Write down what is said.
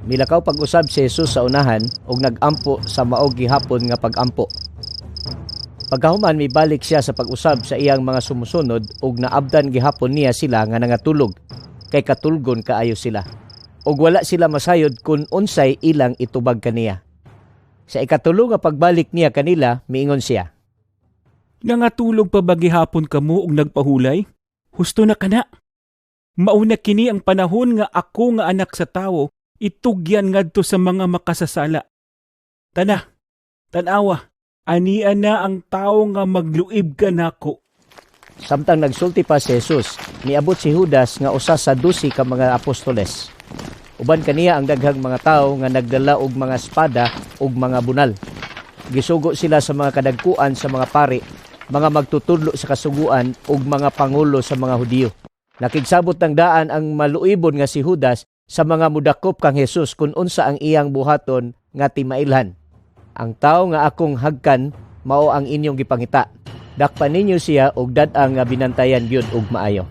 Milakaw pag-usab si Jesus sa unahan ug nag-ampo sa maog gihapon nga pag-ampo. Pagkahuman mibalik siya sa pag-usab sa iyang mga sumusunod ug naabdan gihapon niya sila nga nangatulog kay katulgon kaayo sila. Ug wala sila masayod kung unsay ilang itubag kaniya. Sa ikatulo nga pagbalik niya kanila, miingon siya, Nangatulog pa ba gihapon kamo ug nagpahulay? Husto na kana. Mauna kini ang panahon nga ako nga anak sa tawo itugyan ngadto sa mga makasasala. Tana, tanawa, anian na ang tawo nga magluib kanako. Samtang nagsulti pa si Jesus, niabot si Judas nga usa sa 12 ka mga apostoles. Uban kaniya ang daghang mga tawo nga nagdala og mga espada ug mga bunal. Gisugo sila sa mga kadagkuan sa mga pari, mga magtutudlo sa kasuguan ug mga pangulo sa mga Hudiyo. Nakigsabot ng daan ang maluibon nga si Judas sa mga mudakop kang Jesus kung unsa ang iyang buhaton nga timailhan. Ang tawo nga akong hagkan mao ang inyong gipangita. Dakpan ninyo siya og dad-ang nga binantayan gyud og maayo.